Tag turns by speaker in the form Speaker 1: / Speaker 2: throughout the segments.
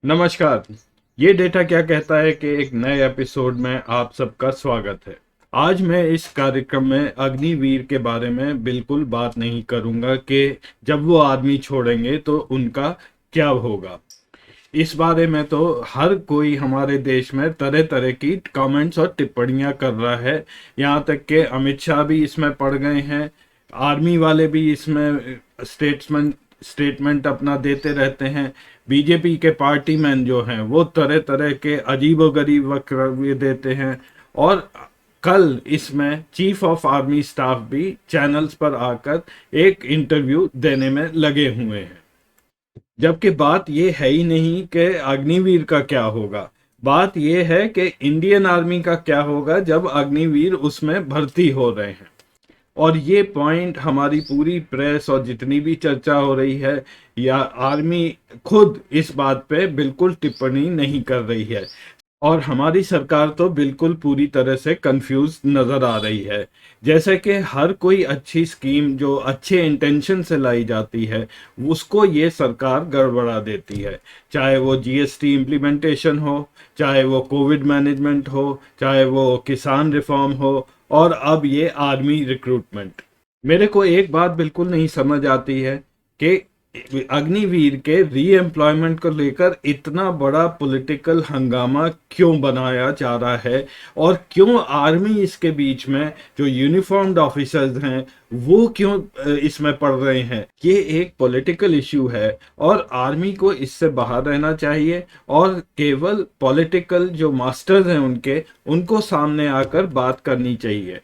Speaker 1: नमस्कार। ये डेटा क्या कहता है कि एक नए एपिसोड में आप सबका स्वागत है। आज मैं इस कार्यक्रम में अग्निवीर के बारे में बिल्कुल बात नहीं करूंगा कि जब वो आर्मी छोड़ेंगे तो उनका क्या होगा। इस बारे में तो हर कोई हमारे देश में तरह तरह की कमेंट्स और टिप्पणियां कर रहा है। यहाँ तक कि अमित शाह भी इसमें पड़ गए हैं। आर्मी वाले भी इसमें स्टेटमेंट अपना देते रहते हैं। बीजेपी के पार्टी मैन जो हैं वो तरह तरह के अजीबोगरीब वक्तव्य देते हैं। और कल इसमें चीफ ऑफ आर्मी स्टाफ भी चैनल्स पर आकर एक इंटरव्यू देने में लगे हुए हैं। जबकि बात ये है ही नहीं कि अग्निवीर का क्या होगा। बात ये है कि इंडियन आर्मी का क्या होगा जब अग्निवीर उसमें भर्ती हो रहे हैं। और ये पॉइंट हमारी पूरी प्रेस और जितनी भी चर्चा हो रही है या आर्मी खुद इस बात पे बिल्कुल टिप्पणी नहीं कर रही है। और हमारी सरकार तो बिल्कुल पूरी तरह से कंफ्यूज नजर आ रही है। जैसे कि हर कोई अच्छी स्कीम जो अच्छे इंटेंशन से लाई जाती है उसको ये सरकार गड़बड़ा देती है। चाहे वो जीएसटी इम्प्लीमेंटेशन हो, चाहे वो कोविड मैनेजमेंट हो, चाहे वो किसान रिफॉर्म हो, और अब ये आर्मी रिक्रूटमेंट। मेरे को एक बात बिल्कुल नहीं समझ आती है कि अग्निवीर के री एम्प्लॉयमेंट को लेकर इतना बड़ा पॉलिटिकल हंगामा क्यों बनाया जा रहा है और क्यों आर्मी इसके बीच में जो यूनिफॉर्म्ड ऑफिसर्स हैं वो क्यों इसमें पड़ रहे हैं। ये एक पॉलिटिकल इश्यू है और आर्मी को इससे बाहर रहना चाहिए और केवल पॉलिटिकल जो मास्टर्स हैं उनको सामने आकर बात करनी चाहिए।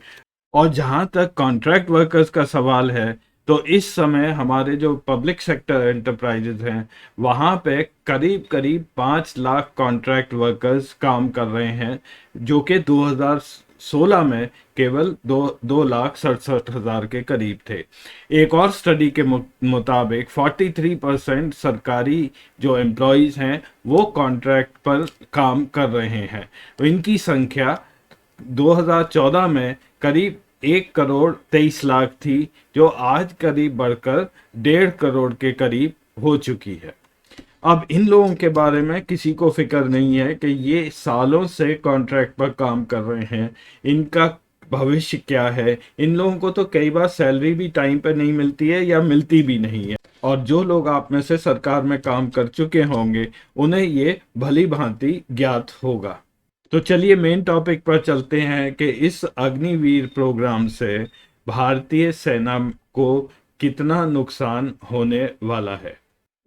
Speaker 1: और जहां तक कॉन्ट्रैक्ट वर्कर्स का सवाल है तो इस समय हमारे जो पब्लिक सेक्टर एंटरप्राइजेज हैं वहाँ पे करीब करीब 5 लाख कॉन्ट्रैक्ट वर्कर्स काम कर रहे हैं, जो कि 2016 में केवल 2,67,000 के करीब थे। एक और स्टडी के मुताबिक 43% सरकारी जो एम्प्लॉयज़ हैं वो कॉन्ट्रैक्ट पर काम कर रहे हैं। तो इनकी संख्या 2014 में करीब 1,23,00,000 थी, जो आज करीब बढ़कर 1.5 करोड़ के करीब हो चुकी है। अब इन लोगों के बारे में किसी को फिक्र नहीं है कि ये सालों से कॉन्ट्रैक्ट पर काम कर रहे हैं, इनका भविष्य क्या है। इन लोगों को तो कई बार सैलरी भी टाइम पर नहीं मिलती है या मिलती भी नहीं है। और जो लोग आप में से सरकार में काम कर चुके होंगे उन्हें ये भली भांति ज्ञात होगा। तो चलिए मेन टॉपिक पर चलते हैं कि इस अग्निवीर प्रोग्राम से भारतीय सेना को कितना नुकसान होने वाला है।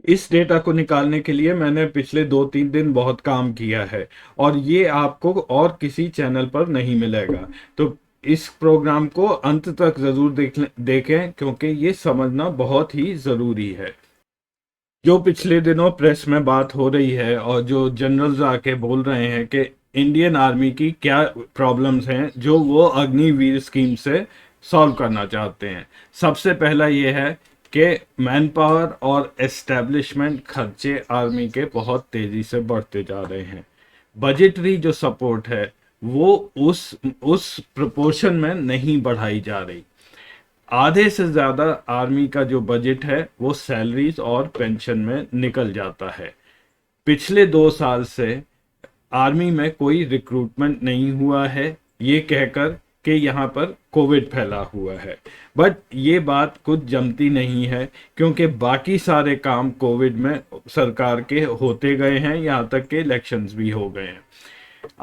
Speaker 1: इस डेटा को निकालने के लिए मैंने पिछले 2-3 दिन बहुत काम किया है और ये आपको और किसी चैनल पर नहीं मिलेगा। तो इस प्रोग्राम को अंत तक जरूर देखें क्योंकि ये समझना बहुत ही ज़रूरी है। जो पिछले दिनों प्रेस में बात हो रही है और जो जनरल्स आके बोल रहे हैं कि इंडियन आर्मी की क्या प्रॉब्लम्स हैं जो वो अग्निवीर स्कीम से सॉल्व करना चाहते हैं। सबसे पहला ये है कि मैन पावर और एस्टेब्लिशमेंट खर्चे आर्मी के बहुत तेज़ी से बढ़ते जा रहे हैं। बजटरी जो सपोर्ट है वो उस प्रोपोर्शन में नहीं बढ़ाई जा रही। आधे से ज़्यादा आर्मी का जो बजट है वो सैलरीज और पेंशन में निकल जाता है। पिछले 2 साल से आर्मी में कोई रिक्रूटमेंट नहीं हुआ है, ये कहकर कि यहाँ पर कोविड फैला हुआ है। बट ये बात कुछ जमती नहीं है क्योंकि बाकी सारे काम कोविड में सरकार के होते गए हैं, यहाँ तक के इलेक्शंस भी हो गए हैं।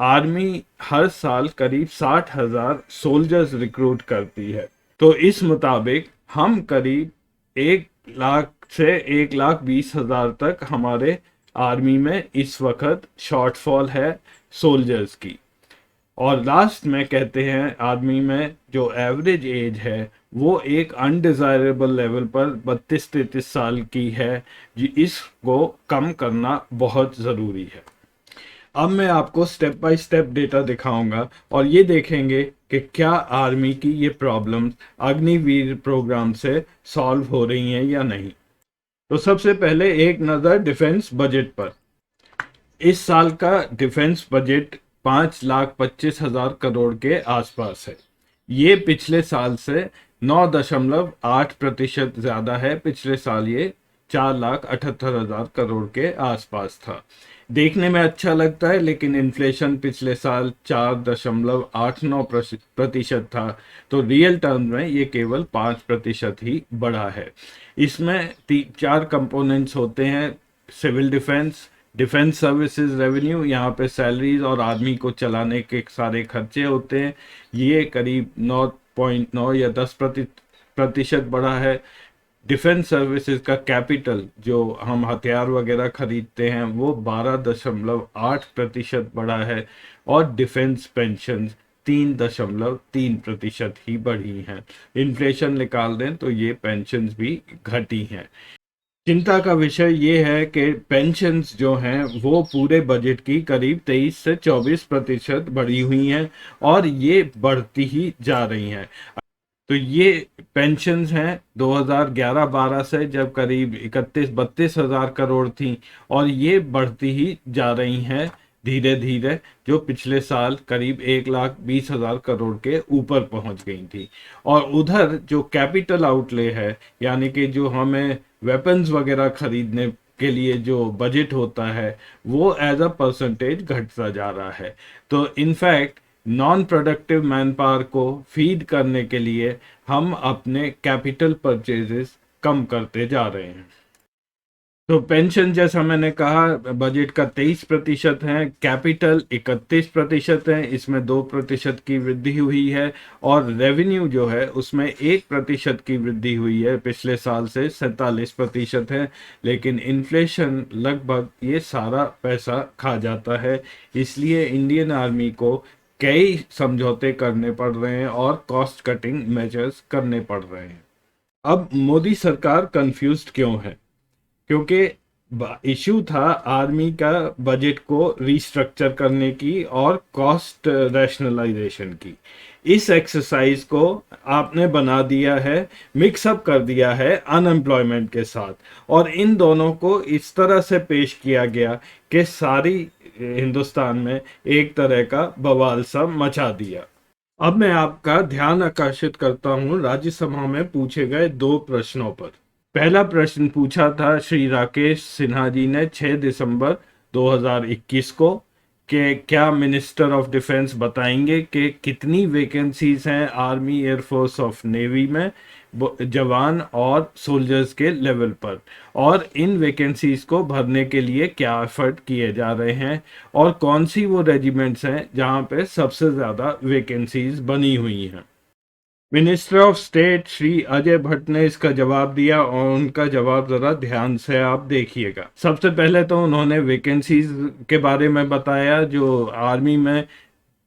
Speaker 1: आर्मी हर साल करीब 60,000 सोल्जर्स रिक्रूट करती है। तो इस मुताबिक हम करीब 1 लाख से 1,20,000 तक हमारे आर्मी में इस वक्त शॉर्टफॉल है सोल्जर्स की। और लास्ट में कहते हैं आर्मी में जो एवरेज एज है वो एक अनडिज़ायरेबल लेवल पर 32-33 साल की है, जी इसको कम करना बहुत ज़रूरी है। अब मैं आपको स्टेप बाय स्टेप डेटा दिखाऊंगा और ये देखेंगे कि क्या आर्मी की ये प्रॉब्लम्स अग्निवीर प्रोग्राम से सॉल्व हो रही हैं या नहीं। तो सबसे पहले एक नज़र डिफेंस बजट पर। इस साल का डिफेंस बजट 5,25,000 करोड़ के आसपास है। ये पिछले साल से 9.8% ज़्यादा है। पिछले साल ये 4,78,000 करोड़ के आसपास था। देखने में अच्छा लगता है, लेकिन इन्फ्लेशन पिछले साल 4.89% था, तो रियल टर्म में ये केवल 5% ही बढ़ा है। इसमें चार कंपोनेंट्स होते हैं। Civil defence, defence services revenue, यहाँ पे सैलरीज और आर्मी को चलाने के सारे खर्चे होते हैं, ये करीब 9.9 या 10% बढ़ा है। डिफेंस सर्विसेज का कैपिटल, जो हम हथियार वगैरह खरीदते हैं, वो 12.8% बढ़ा है। और डिफेंस पेंशन 3.3% ही बढ़ी हैं। इन्फ्लेशन निकाल दें तो ये पेंशन्स भी घटी हैं। चिंता का विषय ये है कि पेंशन्स जो हैं वो पूरे बजट की करीब 23 से 24% बढ़ी हुई हैं, और ये बढ़ती ही जा रही हैं। तो ये पेंशन्स हैं 2011-12 से, जब करीब 31-32 हज़ार करोड़ थी, और ये बढ़ती ही जा रही हैं धीरे धीरे, जो पिछले साल करीब 1,20,000 करोड़ के ऊपर पहुंच गई थी। और उधर जो कैपिटल आउटले है, यानी कि जो हमें वेपन्स वगैरह खरीदने के लिए जो बजट होता है, वो एज अ परसेंटेज घटता जा रहा है। तो in fact non productive man power को फीड करने के लिए हम अपने कैपिटल परचेजेस कम करते जा रहे हैं। तो पेंशन, जैसा मैंने कहा, बजट का 23% है, कैपिटल 31% है, इसमें 2% की वृद्धि हुई है। और रेवेन्यू जो है उसमें 1% की वृद्धि हुई है, पिछले साल से 47% है। लेकिन इन्फ्लेशन लगभग ये सारा पैसा खा जाता है, इसलिए इंडियन आर्मी को कई समझौते करने पड़ रहे हैं और कॉस्ट कटिंग मेजर्स करने पड़ रहे हैं। अब मोदी सरकार कंफ्यूज्ड क्यों है? क्योंकि इशू था आर्मी का बजट को रिस्ट्रक्चर करने की और कॉस्ट रैशनलाइजेशन की। इस एक्सरसाइज को आपने बना दिया है, मिक्सअप कर दिया है अनएम्प्लॉयमेंट के साथ, और इन दोनों को इस तरह से पेश किया गया कि सारी हिंदुस्तान में एक तरह का बवाल सा मचा दिया। अब मैं आपका ध्यान आकर्षित करता हूं राज्यसभा में पूछे गए दो प्रश्नों पर। पहला प्रश्न पूछा था श्री राकेश सिन्हा जी ने 6 दिसंबर 2021 को, कि क्या मिनिस्टर ऑफ डिफेंस बताएंगे कि कितनी वैकेंसीज हैं आर्मी, एयरफोर्स ऑफ नेवी में जवान और सोल्जर्स के लेवल पर, और इन वैकेंसीज को भरने के लिए क्या एफर्ट किए जा रहे हैं, और कौन सी वो रेजिमेंट्स हैं जहां पे सबसे ज़्यादा वैकेंसीज बनी हुई हैं। Minister of state Shri Ajay Bhatt ने इसका जवाब दिया, और उनका जवाब जरा ध्यान से आप देखिएगा। सबसे पहले तो उन्होंने वैकेंसीज के बारे में बताया। जो आर्मी में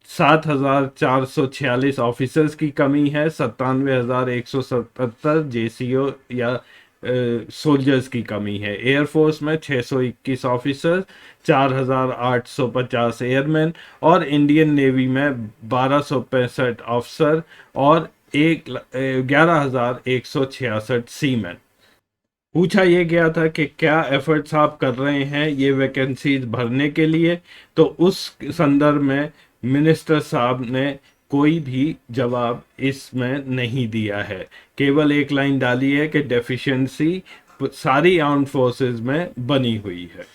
Speaker 1: 7,446 ऑफिसर्स की कमी है, 97,177 जेसीओ या सोल्जर्स की कमी है। एयरफोर्स में 621 ऑफिसर, 4,850 एयरमैन, और इंडियन नेवी में 1,265 ऑफिसर और 11,166 सीमैन। पूछा यह गया था कि क्या एफर्ट्स आप कर रहे हैं ये वैकेंसीज भरने के लिए, तो उस संदर्भ में मिनिस्टर साहब ने कोई भी जवाब इसमें नहीं दिया है। केवल एक लाइन डाली है कि डेफिशिएंसी सारी आर्म्ड फोर्सेस में बनी हुई है,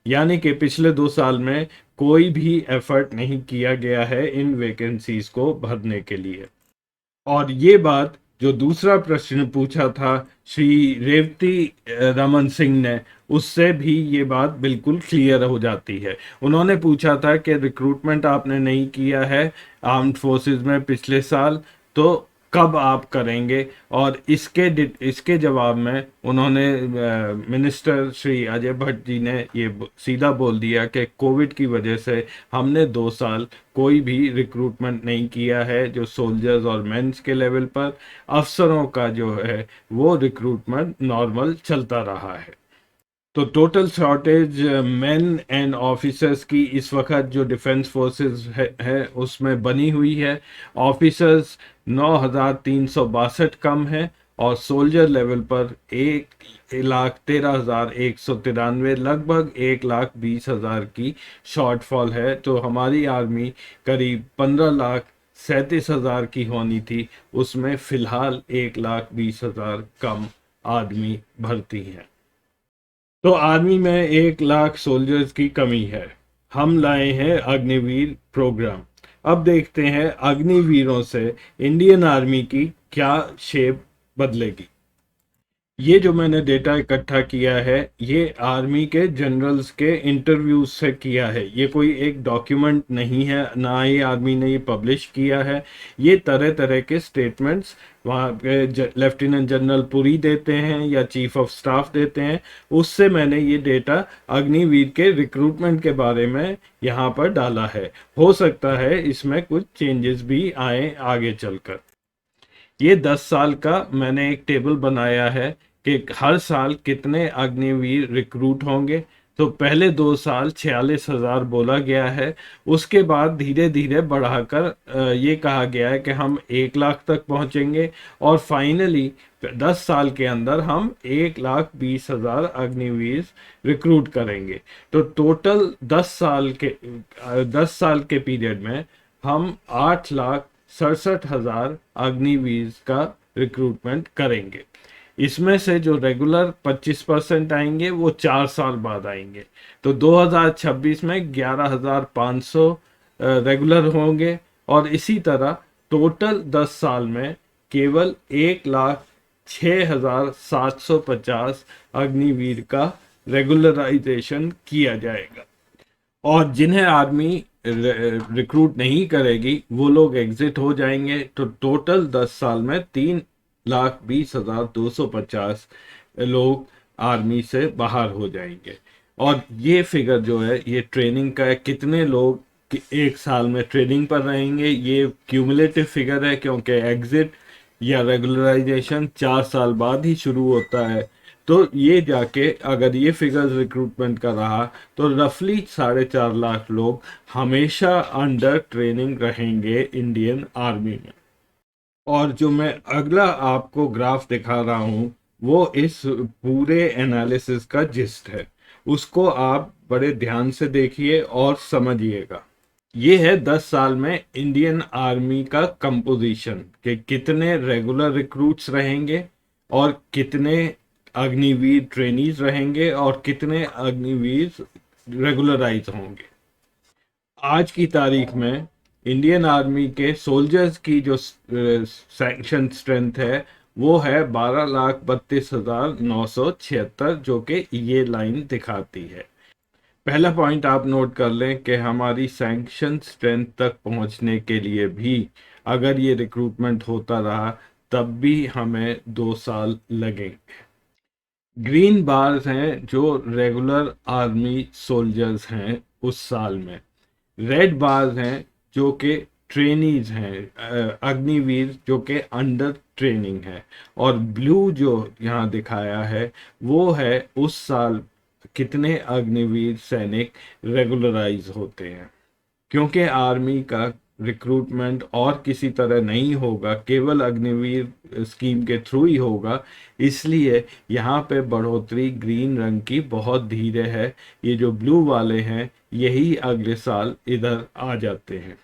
Speaker 1: यानी कि पिछले 2 साल में कोई भी एफर्ट नहीं किया गया है इन वैकेंसीज को भरने के लिए। और ये बात जो दूसरा प्रश्न पूछा था श्री रेवती रमन सिंह ने, उससे भी ये बात बिल्कुल क्लियर हो जाती है। उन्होंने पूछा था कि रिक्रूटमेंट आपने नहीं किया है आर्म्ड फोर्सेस में पिछले साल, तो कब आप करेंगे। और इसके जवाब में उन्होंने मिनिस्टर श्री अजय भट्ट जी ने ये सीधा बोल दिया कि कोविड की वजह से हमने 2 साल कोई भी रिक्रूटमेंट नहीं किया है जो सोल्जर्स और मेंस के लेवल पर। अफसरों का जो है वो रिक्रूटमेंट नॉर्मल चलता रहा है। तो total shortage main and officers की इस वक्त जो डिफेंस फोर्सेस है उसमें बनी हुई है। ऑफिसर्स 9,362 कम है, और सोल्जर लेवल पर 1,13,193, लगभग 1,20,000 की शॉर्टफॉल है। तो हमारी आर्मी करीब 15,37,000 की होनी थी, उसमें फिलहाल 1,20,000 कम आदमी भर्ती हैं। तो आर्मी में 1 लाख सोल्जर्स की कमी है। हम लाए हैं अग्निवीर प्रोग्राम। अब देखते हैं अग्निवीरों से इंडियन आर्मी की क्या शेप बदलेगी। ये जो मैंने डेटा इकट्ठा किया है, ये आर्मी के जनरल्स के इंटरव्यूज से किया है। ये कोई एक डॉक्यूमेंट नहीं है, ना ही आर्मी ने ये पब्लिश किया है। ये तरह तरह के स्टेटमेंट्स वहाँ पे लेफ्टिनेंट जनरल पुरी देते हैं या चीफ ऑफ स्टाफ देते हैं। उससे मैंने ये डेटा अग्निवीर के रिक्रूटमेंट के बारे में यहाँ पर डाला है। हो सकता है इसमें कुछ चेंजेस भी आए आगे चलकर। ये 10 साल का मैंने एक टेबल बनाया है कि हर साल कितने अग्निवीर रिक्रूट होंगे। तो पहले 2 साल 46,000 बोला गया है। उसके बाद धीरे धीरे बढ़ाकर ये कहा गया है कि हम 1 लाख तक पहुंचेंगे और फाइनली 10 साल के अंदर हम 1,20,000 अग्निवीर रिक्रूट करेंगे। तो टोटल 10 साल के पीरियड में हम 8,67,000 अग्निवीर का रिक्रूटमेंट करेंगे। इसमें से जो रेगुलर 25% आएंगे वो 4 साल बाद आएंगे। तो 2026 में 11,500 रेगुलर होंगे और इसी तरह टोटल 10 साल में केवल 1,06,750 अग्निवीर का रेगुलराइजेशन किया जाएगा। और जिन्हें आर्मी रिक्रूट नहीं करेगी वो लोग एग्जिट हो जाएंगे। तो टोटल 10 साल में 3,20,250 लोग आर्मी से बाहर हो जाएंगे। और ये फिगर जो है ये ट्रेनिंग का है, कितने लोग एक साल में ट्रेनिंग पर रहेंगे, ये क्यूमुलेटिव फिगर है क्योंकि एग्जिट या रेगुलराइजेशन 4 साल बाद ही शुरू होता है। तो ये जाके अगर ये फिगर्स रिक्रूटमेंट का रहा तो रफली 4.5 लाख लोग हमेशा अंडर ट्रेनिंग रहेंगे इंडियन आर्मी में। और जो मैं अगला आपको ग्राफ दिखा रहा हूँ वो इस पूरे एनालिसिस का जिस्ट है। उसको आप बड़े ध्यान से देखिए और समझिएगा। ये है 10 साल में इंडियन आर्मी का कंपोजिशन कि कितने रेगुलर रिक्रूट्स रहेंगे और कितने अग्निवीर ट्रेनीज रहेंगे और कितने अग्निवीर रेगुलराइज होंगे। आज की तारीख में इंडियन आर्मी के सोल्जर्स की जो सैंक्शन स्ट्रेंथ है वो है 12,32,976, जो कि ये लाइन दिखाती है। पहला पॉइंट आप नोट कर लें कि हमारी सैंक्शन स्ट्रेंथ तक पहुंचने के लिए भी अगर ये रिक्रूटमेंट होता रहा तब भी हमें 2 साल लगेंगे। ग्रीन बार्स हैं जो रेगुलर आर्मी सोल्जर्स हैं उस साल में। रेड बार्स हैं जो कि ट्रेनीज हैं, अग्निवीर जो कि अंडर ट्रेनिंग है। और ब्लू जो यहाँ दिखाया है वो है उस साल कितने अग्निवीर सैनिक रेगुलराइज होते हैं। क्योंकि आर्मी का रिक्रूटमेंट और किसी तरह नहीं होगा, केवल अग्निवीर स्कीम के थ्रू ही होगा, इसलिए यहाँ पे बढ़ोतरी ग्रीन रंग की बहुत धीरे है। ये जो ब्लू वाले हैं यही अगले साल इधर आ जाते हैं।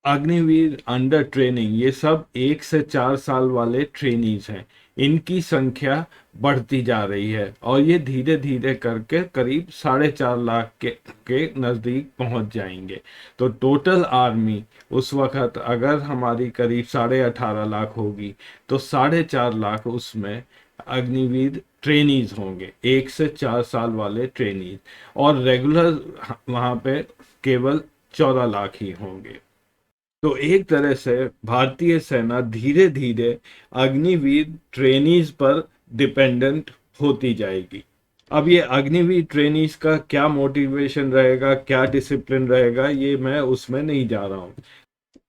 Speaker 1: अग्निवीर अंडर ट्रेनिंग ये सब 1 से 4 साल वाले ट्रेनीज हैं। इनकी संख्या बढ़ती जा रही है और ये धीरे धीरे करके करीब 4.5 लाख के नज़दीक पहुंच जाएंगे। तो टोटल आर्मी उस वक्त अगर हमारी करीब 18.5 लाख होगी तो 4.5 लाख उसमें अग्निवीर ट्रेनीज होंगे, 1 से 4 साल वाले ट्रेनीज। और रेगुलर वहाँ पे केवल 14 लाख ही होंगे। तो एक तरह से भारतीय सेना धीरे धीरे अग्निवीर ट्रेनीज पर डिपेंडेंट होती जाएगी। अब ये अग्निवीर ट्रेनीज का क्या मोटिवेशन रहेगा, क्या डिसिप्लिन रहेगा, ये मैं उसमें नहीं जा रहा हूँ।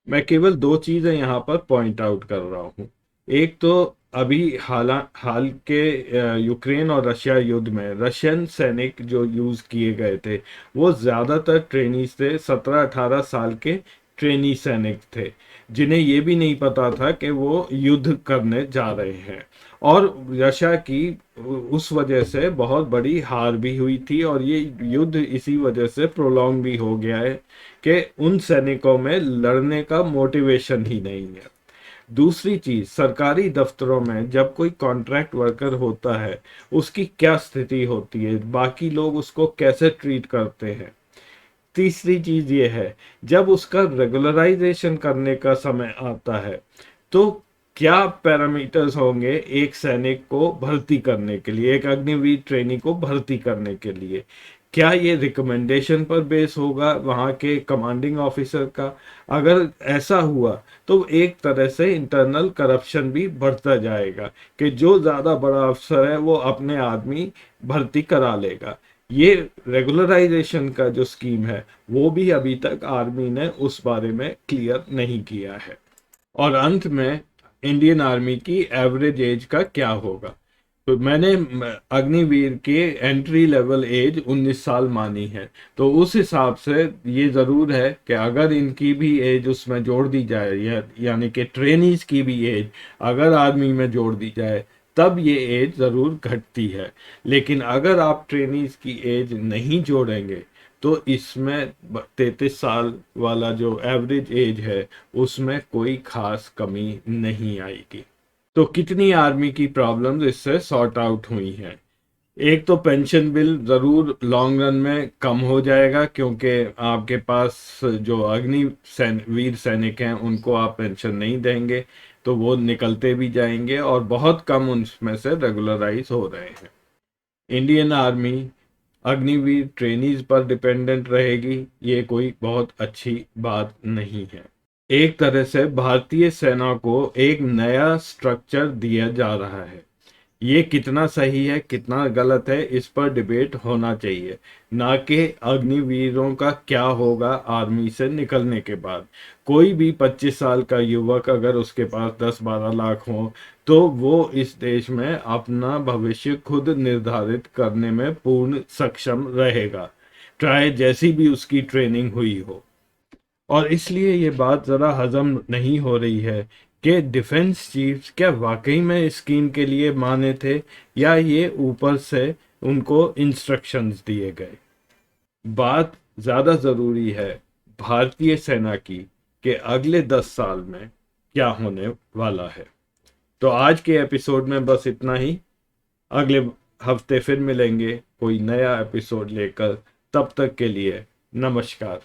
Speaker 1: मैं केवल 2 चीजें यहाँ पर पॉइंट आउट कर रहा हूँ। एक तो अभी हाल के यूक्रेन और रशिया युद्ध में रशियन सैनिक जो यूज किए गए थे वो ज्यादातर ट्रेनीज थे, 17-18 साल के ट्रेनी सैनिक थे जिन्हें ये भी नहीं पता था कि वो युद्ध करने जा रहे हैं। और रशिया की उस वजह से बहुत बड़ी हार भी हुई थी और ये युद्ध इसी वजह से प्रोलॉन्ग भी हो गया है कि उन सैनिकों में लड़ने का मोटिवेशन ही नहीं है। दूसरी चीज, सरकारी दफ्तरों में जब कोई कॉन्ट्रैक्ट वर्कर होता है, उसकी क्या स्थिति होती है, बाकी लोग उसको कैसे ट्रीट करते हैं। तीसरी चीज ये है, जब उसका रेगुलराइजेशन करने का समय आता है, तो क्या पैरामीटर्स होंगे एक सैनिक को भर्ती करने के लिए, एक अग्निवीर ट्रेनी को भर्ती करने के लिए। क्या ये रिकमेंडेशन पर बेस होगा वहाँ के कमांडिंग ऑफिसर का? अगर ऐसा हुआ तो एक तरह से इंटरनल करप्शन भी बढ़ता जाएगा कि जो ज़्यादा बड़ा अफसर है वो अपने आदमी भर्ती करा लेगा। ये रेगुलराइजेशन का जो स्कीम है वो भी अभी तक आर्मी ने उस बारे में क्लियर नहीं किया है। और अंत में इंडियन आर्मी की एवरेज एज का क्या होगा? तो मैंने अग्निवीर के एंट्री लेवल एज 19 साल मानी है। तो उस हिसाब से ये ज़रूर है कि अगर इनकी भी एज उसमें जोड़ दी जाए, यानी कि ट्रेनीज की भी एज अगर आर्मी में जोड़ दी जाए, तब ये एज ज़रूर घटती है। लेकिन अगर आप ट्रेनीज की एज नहीं जोड़ेंगे तो इसमें 33 साल वाला जो एवरेज एज है उसमें कोई खास कमी नहीं आएगी। तो कितनी आर्मी की प्रॉब्लम्स इससे सॉर्ट आउट हुई हैं? एक तो पेंशन बिल ज़रूर लॉन्ग रन में कम हो जाएगा, क्योंकि आपके पास जो वीर सैनिक हैं उनको आप पेंशन नहीं देंगे, तो वो निकलते भी जाएंगे और बहुत कम उनमें से रेगुलराइज हो रहे हैं। इंडियन आर्मी अग्निवीर ट्रेनीज पर डिपेंडेंट रहेगी, ये कोई बहुत अच्छी बात नहीं है। एक तरह से भारतीय सेना को एक नया स्ट्रक्चर दिया जा रहा है। ये कितना सही है कितना गलत है इस पर डिबेट होना चाहिए, ना कि अग्निवीरों का क्या होगा आर्मी से निकलने के बाद। कोई भी 25 साल का युवक अगर उसके पास 10-12 लाख हो तो वो इस देश में अपना भविष्य खुद निर्धारित करने में पूर्ण सक्षम रहेगा, चाहे जैसी भी उसकी ट्रेनिंग हुई हो। और इसलिए ये बात ज़रा हजम नहीं हो रही है कि डिफेंस चीफ्स क्या वाकई में इस स्कीम के लिए माने थे, या ये ऊपर से उनको इंस्ट्रक्शंस दिए गए। बात ज़्यादा ज़रूरी है भारतीय सेना की कि अगले 10 साल में क्या होने वाला है। तो आज के एपिसोड में बस इतना ही। अगले हफ्ते फिर मिलेंगे कोई नया एपिसोड लेकर। तब तक के लिए नमस्कार।